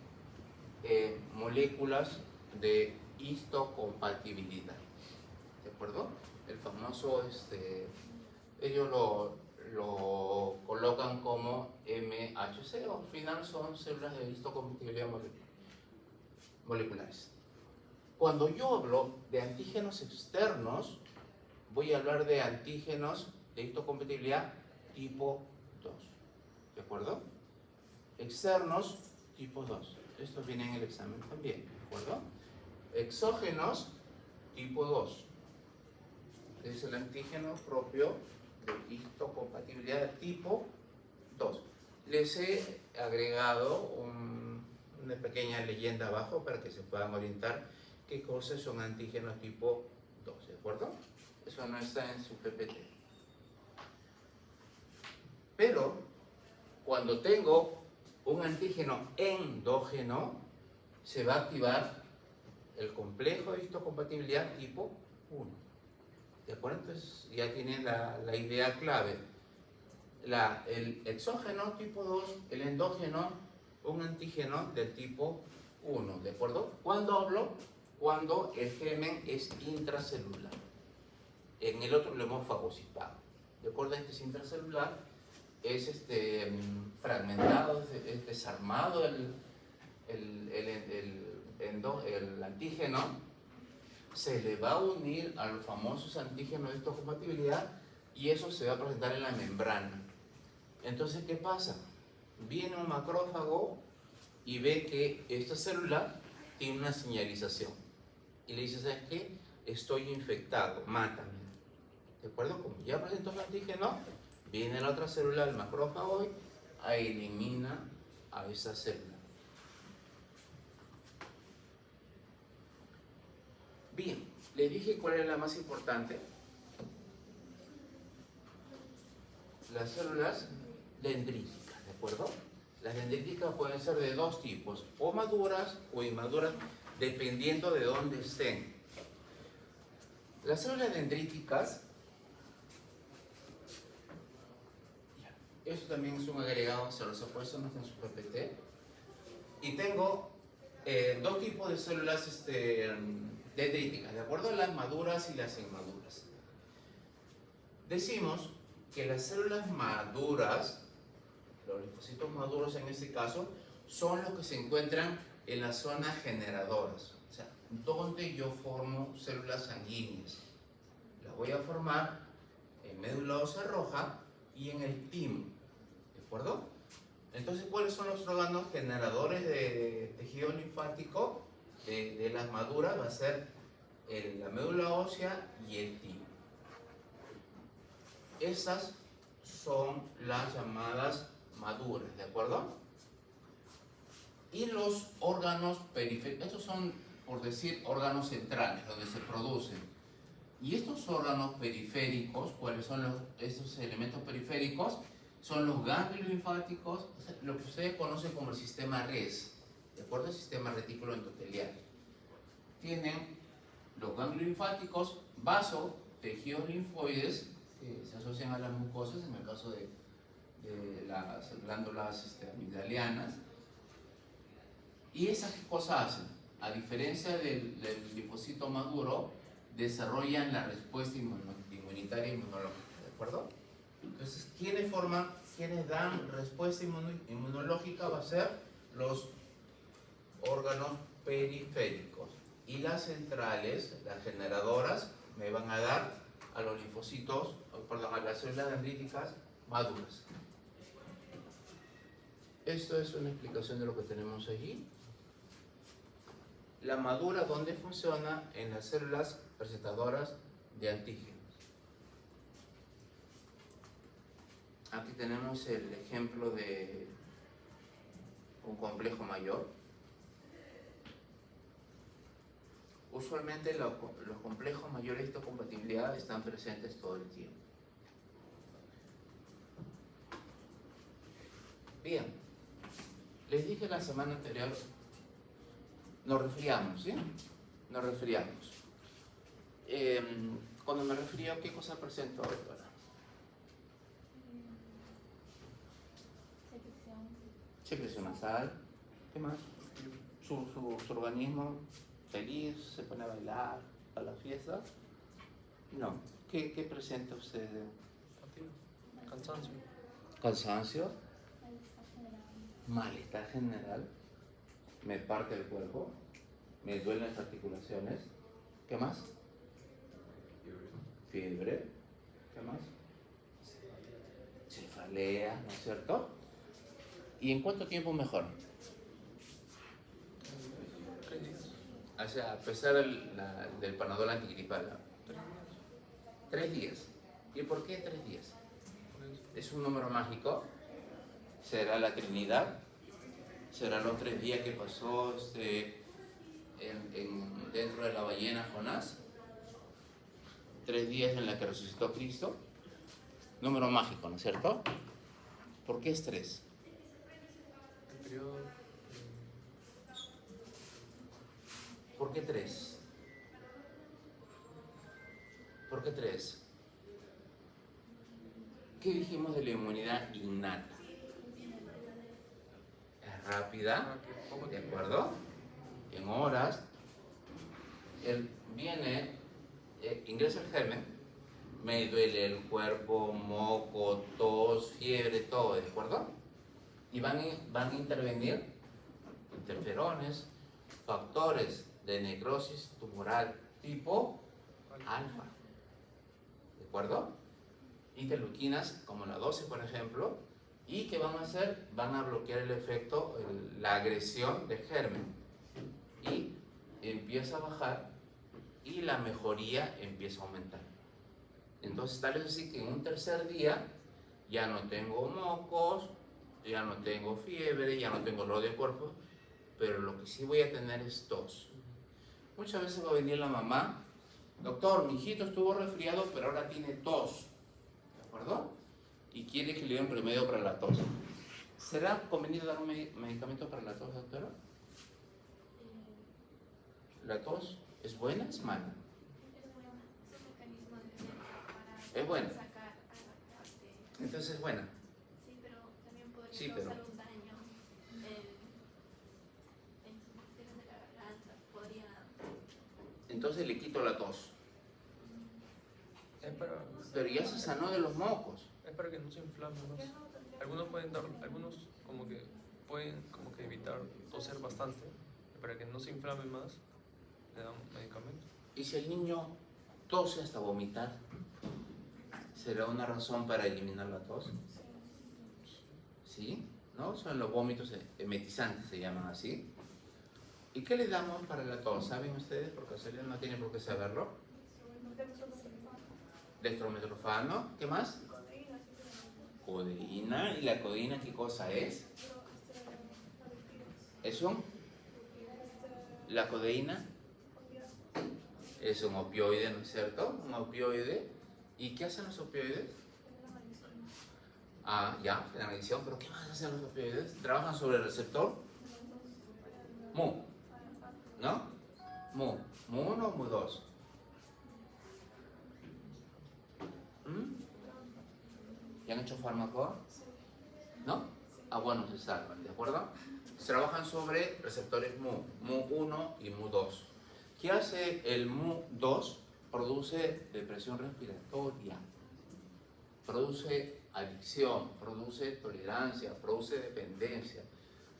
moléculas de histocompatibilidad, ¿de acuerdo? El famoso, ellos lo colocan como MHC, o al final son células de histocompatibilidad moleculares. Cuando yo hablo de antígenos externos, voy a hablar de antígenos de histocompatibilidad tipo 2, ¿de acuerdo? Externos tipo 2. Esto viene en el examen también, ¿de acuerdo? Exógenos tipo 2. Es el antígeno propio de histocompatibilidad tipo 2. Les he agregado una pequeña leyenda abajo para que se puedan orientar qué cosas son antígenos tipo 2, ¿de acuerdo? Eso no está en su PPT. Pero cuando tengo un antígeno endógeno, se va a activar el complejo de histocompatibilidad tipo 1. ¿De acuerdo? Entonces ya tienen la idea clave. El exógeno tipo 2, el endógeno, un antígeno del tipo 1. ¿De acuerdo? ¿Cuándo hablo? Cuando el germen es intracelular. En el otro lo hemos fagocitado. ¿De acuerdo? Este es intracelular, es fragmentado, es desarmado el antígeno, se le va a unir a los famosos antígenos de histocompatibilidad y eso se va a presentar en la membrana. Entonces, ¿qué pasa? Viene un macrófago y ve que esta célula tiene una señalización y le dice, ¿sabes qué? Estoy infectado, mátame. ¿De acuerdo? Como ya presentó el antígeno, viene la otra célula, el macrófago, y elimina a esa célula. Bien, le dije cuál era la más importante. Las células dendríticas, ¿de acuerdo? Las dendríticas pueden ser de dos tipos, o maduras o inmaduras, dependiendo de dónde estén. Las células dendríticas, eso también es un agregado celuloso, por eso no está en su PPT. Y tengo dos tipos de células dendríticas, de acuerdo a las maduras y las inmaduras. Decimos que las células maduras, los linfocitos maduros en este caso, son los que se encuentran en las zonas generadoras, o sea, donde yo formo células sanguíneas. Las voy a formar en médula ósea roja y en el timo, ¿de acuerdo? Entonces, ¿cuáles son los órganos generadores de tejido linfático de las maduras? Va a ser la médula ósea y el timo. Esas son las llamadas maduras, ¿de acuerdo? Y los órganos periféricos, estos son, por decir, órganos centrales, donde se producen. Y estos órganos periféricos, ¿cuáles son estos elementos periféricos? Son los ganglios linfáticos, o sea, lo que ustedes conocen como el sistema RES, ¿de acuerdo? El sistema retículo endotelial. Tienen los ganglios linfáticos, vasos, tejidos linfoides, que se asocian a las mucosas, en el caso de las glándulas amigdalianas. ¿Y esas qué cosas hacen? A diferencia del linfocito maduro, desarrollan la respuesta inmunitaria e inmunológica, ¿de acuerdo? Entonces, ¿quiénes dan respuesta inmunológica? Va a ser los órganos periféricos. Y las centrales, las generadoras, me van a dar a los linfocitos, perdón, a las células dendríticas maduras. Esto es una explicación de lo que tenemos allí. La madura, ¿dónde funciona? En las células presentadoras de antígenos. Aquí tenemos el ejemplo de un complejo mayor. Usualmente los complejos mayores de histocompatibilidad están presentes todo el tiempo. Bien, les dije la semana anterior, nos resfriamos, ¿sí? Nos resfriamos. Cuando me resfrío, ¿qué cosa presento, doctora? Secreción nasal. ¿Qué más? Su organismo feliz, se pone a bailar a la fiesta. No. ¿Qué presenta usted? Cansancio. Cansancio. Malestar general. Me parte el cuerpo. Me duelen las articulaciones. ¿Qué más? Fiebre. ¿Qué más? Cefalea, ¿no es cierto? ¿Y en cuánto tiempo mejor? 3 días. O sea, a pesar del Panadol antigripal. 3 días. ¿Y por qué 3 días? ¿Es un número mágico? ¿Será la Trinidad? ¿Serán los 3 días que pasó dentro de la ballena Jonás? 3 días en la que resucitó Cristo. Número mágico, ¿no es cierto? ¿Por qué es 3? El periodo. ¿Por qué 3? ¿Por qué 3? ¿Qué dijimos de la inmunidad innata? Es rápida, ¿de acuerdo? En horas. Ingresa el germen, me duele el cuerpo, moco, tos, fiebre, todo, ¿de acuerdo? Y van a intervenir interferones, factores de necrosis tumoral tipo alfa, ¿de acuerdo? Interleuquinas como la 12, por ejemplo, y que van a hacer, van a bloquear el efecto, la agresión del germen, y empieza a bajar y la mejoría empieza a aumentar. Entonces tal es así que en un tercer día ya no tengo mocos, ya no tengo fiebre, ya no tengo dolor de cuerpo, pero lo que sí voy a tener es tos. Muchas veces va a venir la mamá: doctor, mi hijito estuvo resfriado, pero ahora tiene tos, ¿de acuerdo? Y quiere que le den remedio para la tos. ¿Será conveniente dar un medicamento para la tos, doctora? ¿La tos es buena o es mala? Es buena, es un mecanismo de defensa Es buena. para sacar a la parte. Entonces es buena. Sí, pero también podría Sí, causar pero- un daño en sus bacterias de la garganta. Podría. Entonces le quito la tos. Es para, Pero ya se sanó de los mocos. es para que no se inflame más. Algunos pueden dar, algunos como que pueden como que evitar toser bastante, para que no se inflame más, le dan medicamentos. Y si el niño tose hasta vomitar, ¿será una razón para eliminar la tos? ¿Sí? ¿No? Son los vómitos emetizantes, se llaman así. ¿Y qué le damos para la tos? ¿Saben ustedes? Porque ustedes no tienen por qué saberlo. Dextrometorfano. ¿Qué más? Codeína. ¿Y la codeína qué cosa es? ¿Eso? La codeína es un opioide, ¿no es cierto? Un opioide. ¿Y qué hacen los opioides? Ah, ya, en la medición. ¿Pero qué más hacen los opioides? ¿Trabajan sobre el receptor? Mu. ¿No? Mu. Mu 1 o Mu 2. ¿Ya han hecho fármaco? ¿No? Ah, bueno, se salvan, ¿de acuerdo? Trabajan sobre receptores Mu, Mu 1 y Mu 2. ¿Qué hace el Mu 2? Produce depresión respiratoria, produce adicción, produce tolerancia, produce dependencia,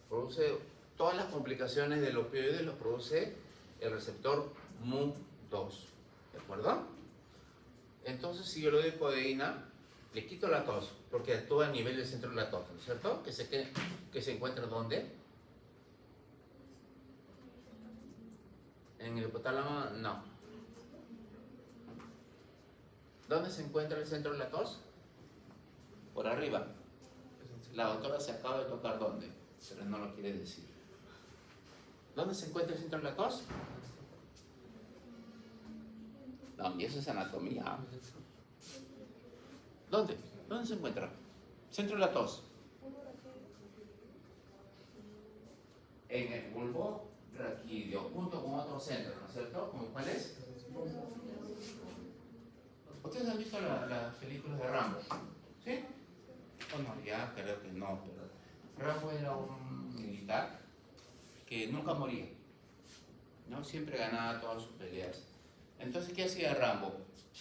produce todas las complicaciones del opioide, lo produce el receptor Mu 2. ¿De acuerdo? Entonces, si yo le doy codeína, le quito la tos, porque actúa a nivel del centro de la tos, ¿no es cierto? Que se encuentra ¿dónde? En el hipotálamo, no. ¿Dónde se encuentra el centro de la tos? Por arriba. La doctora se acaba de tocar dónde, pero no lo quiere decir. ¿Dónde se encuentra el centro de la tos? No, y eso es anatomía. ¿Dónde? ¿Dónde se encuentra? Centro de la tos. En el bulbo raquídeo, junto con otro centro, ¿no es cierto? ¿Cómo cuál es? ¿Ustedes han visto las películas de Rambo? ¿Sí? O no, ya creo que no, pero Rambo era un militar que nunca moría, ¿no? Siempre ganaba todas sus peleas. Entonces, ¿qué hacía Rambo?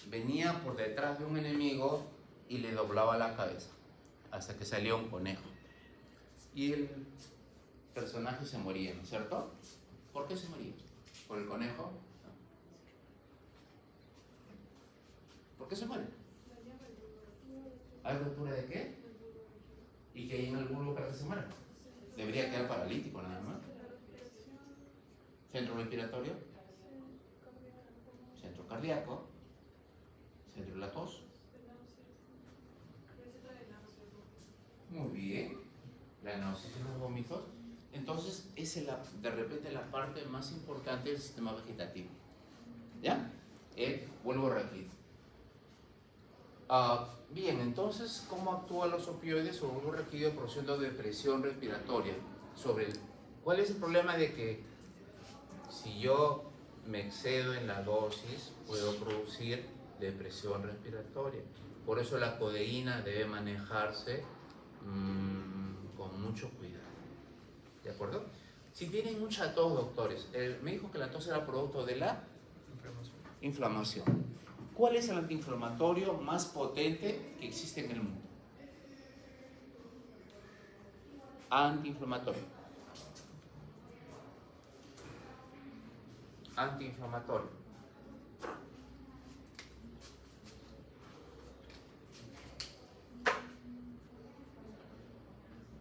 Venía por detrás de un enemigo y le doblaba la cabeza hasta que salía un conejo. Y el personaje se moría, ¿no es cierto? ¿Por qué se moría? ¿Por el conejo? No. ¿Por qué se muere? ¿Hay ruptura de qué? ¿Y qué hay en el bulbo para que se muera? Debería quedar paralítico nada más. Centro respiratorio, centro cardíaco, centro de la tos. Muy bien. La náusea y los vómitos. Entonces, esa es de repente la parte más importante del sistema vegetativo. ¿Ya? El bulbo raquídeo. Bien, entonces, ¿cómo actúan los opioides sobre el bulbo raquídeo produciendo depresión respiratoria? ¿Cuál es el problema de que si yo me excedo en la dosis, puedo producir depresión respiratoria? Por eso la codeína debe manejarse con mucho cuidado. ¿De acuerdo? Si tienen mucha tos, doctores, me dijo que la tos era producto de la inflamación. ¿Cuál es el antiinflamatorio más potente que existe en el mundo? Antiinflamatorio. Antiinflamatorio.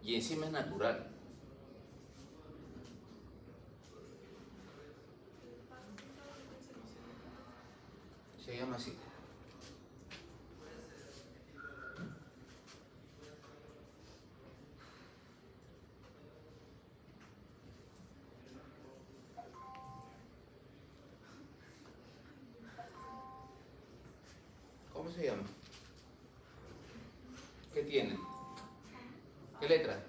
Y encima es natural. Se llama así. ¿Cómo se llama? ¿Qué tiene? ¿Qué letra?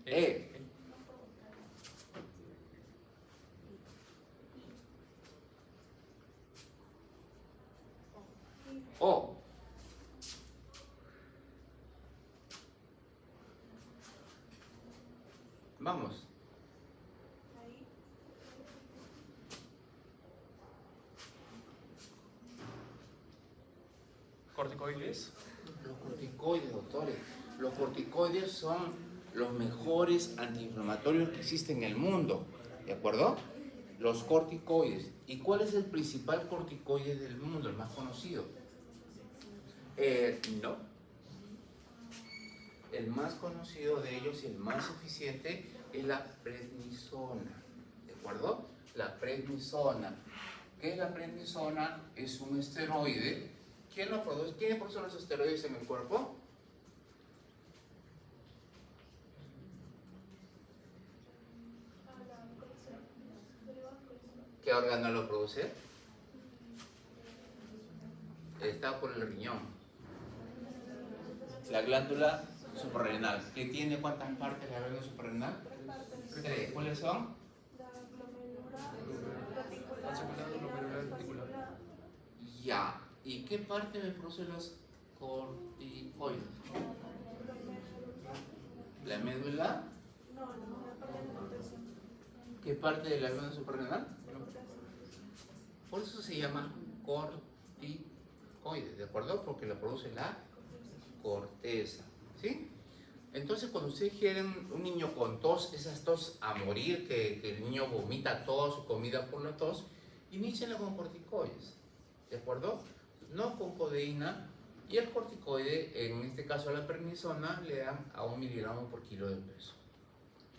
E. O. Vamos. Corticoides. Los corticoides, doctores. Los corticoides son los mejores antiinflamatorios que existen en el mundo. ¿De acuerdo? Los corticoides. ¿Y cuál es el principal corticoide del mundo, el más conocido? No. El más conocido de ellos y el más eficiente es la prednisona. ¿De acuerdo? La prednisona. ¿Qué es la prednisona? Es un esteroide. ¿Quién lo produce? ¿Quién produce los esteroides en el cuerpo? ¿Qué órgano lo produce? Está por el riñón. La glándula suprarrenal. ¿Qué tiene cuántas partes la glándula suprarrenal? 3. ¿Cuáles son? Fasciculado, glomerular, reticular. Ya. ¿Y qué parte me produce los corticoides? ¿La médula? ¿Qué parte de la glándula suprarrenal? Por eso se llama corticoides, ¿de acuerdo? Porque la produce la corteza, ¿sí? Entonces, cuando ustedes quieren un niño con tos, esas tos a morir, que el niño vomita toda su comida por la tos, inícienla con corticoides, ¿de acuerdo? No con codeína, y el corticoide, en este caso la prednisona, le dan a 1 miligramo por kilo de peso,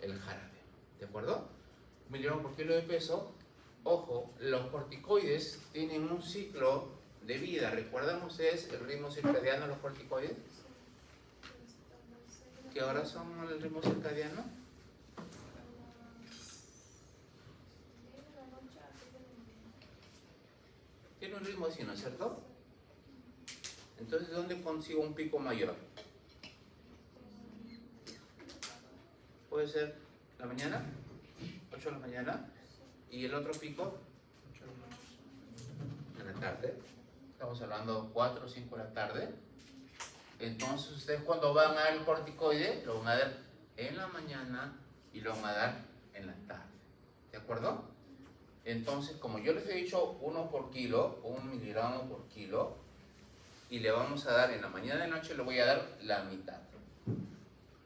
el jarabe, ¿de acuerdo? 1 miligramo por kilo de peso. Ojo, los corticoides tienen un ciclo de vida. ¿Recuerdan ustedes el ritmo circadiano de los corticoides? ¿Qué horas son el ritmo circadiano? Tiene un ritmo así, ¿no es cierto? Entonces, ¿dónde consigo un pico mayor? Puede ser la mañana, 8 de la mañana, y el otro pico en la tarde. Estamos hablando 4 o 5 de la tarde. Entonces, ustedes cuando van a dar el corticoide, lo van a dar en la mañana y lo van a dar en la tarde. ¿De acuerdo? Entonces, como yo les he dicho, 1 por kilo, 1 miligramo por kilo, y le vamos a dar en la mañana y la noche, le voy a dar la mitad.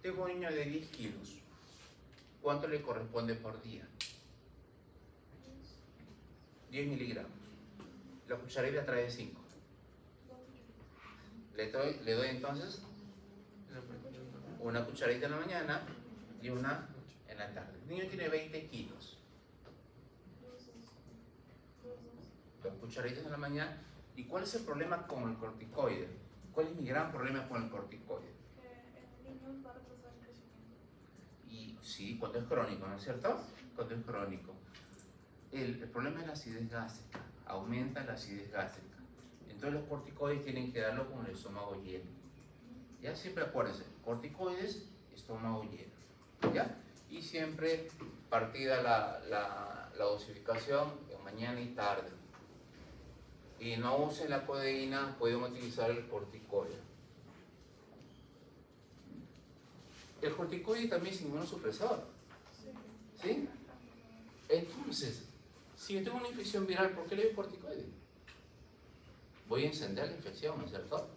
Tengo un niño de 10 kilos. ¿Cuánto le corresponde por día? 10 miligramos. La cucharita trae 5. Le doy entonces una cucharita en la mañana y una en la tarde. El niño tiene 20 kilos. 2 cucharitas en la mañana. ¿Y cuál es el problema con el corticoide? ¿Cuál es mi gran problema con el corticoide? Que el niño va a retrasar el crecimiento. Y sí, cuando es crónico, ¿no es cierto? Cuando es crónico. El problema es la acidez gástrica. Aumenta la acidez gástrica. Entonces los corticoides tienen que darlo con el estómago lleno. Ya siempre acuérdense, corticoides, estómago lleno. ¿Ya? Y siempre partida la dosificación en mañana y tarde. Y no usen la codeína, pueden utilizar el corticoide. El corticoide también es inmunosupresor. ¿Sí? Entonces, si yo tengo una infección viral, ¿por qué le doy corticoide? Voy a encender la infección, ¿no es cierto?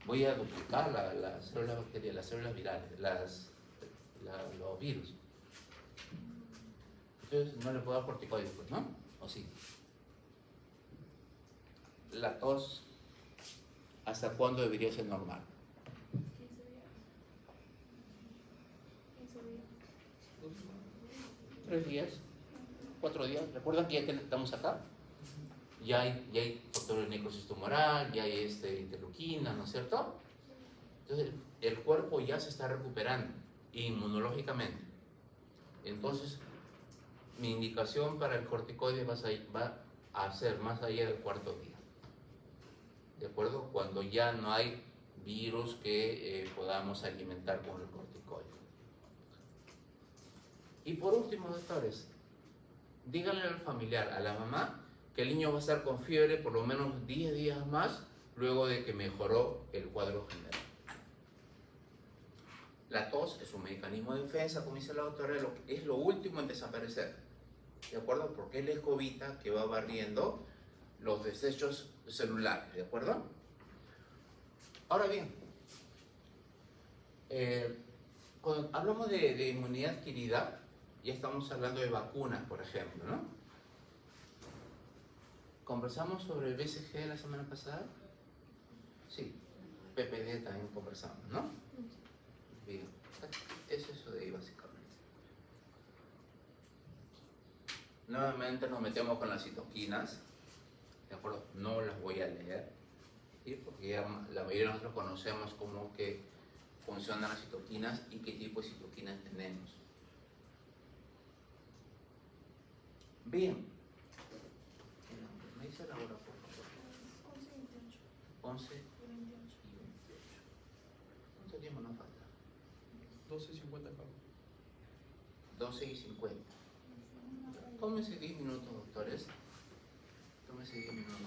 Voy a duplicar las células bacterianas, las células virales, los virus. Entonces no le puedo dar corticoides, pues, ¿no? ¿O sí? La tos, ¿hasta cuándo debería ser normal? 15 días. 15 días. 3 días, 4 días. ¿Recuerdan que ya estamos acá? Ya hay factores de necrosis tumoral, ya hay interleuquina, ¿no es cierto? Entonces, el cuerpo ya se está recuperando inmunológicamente. Entonces, mi indicación para el corticoide va a ser más allá del 4.º día. ¿De acuerdo? Cuando ya no hay virus que podamos alimentar con el corticoide. Y por último, doctores, díganle al familiar, a la mamá, que el niño va a estar con fiebre por lo menos 10 días más luego de que mejoró el cuadro general. La tos es un mecanismo de defensa, como dice la doctora, es lo último en desaparecer, ¿de acuerdo? Porque es la escobita que va barriendo los desechos celulares, ¿de acuerdo? Ahora bien, cuando hablamos de inmunidad adquirida, ya estamos hablando de vacunas, por ejemplo, ¿no? ¿Conversamos sobre el BCG la semana pasada? Sí, PPD también conversamos, ¿no? Bien, es eso de ahí básicamente. Nuevamente nos metemos con las citoquinas, ¿de acuerdo? No las voy a leer, ¿sí? Porque ya la mayoría de nosotros conocemos cómo que funcionan las citoquinas y qué tipo de citoquinas tenemos. Bien. ¿Me dice la hora, por favor? 11 y 28. ¿Cuánto tiempo nos falta? 12:50 acá. 12 y 50. Tómense 10 minutos, doctores. Tómense 10 minutos.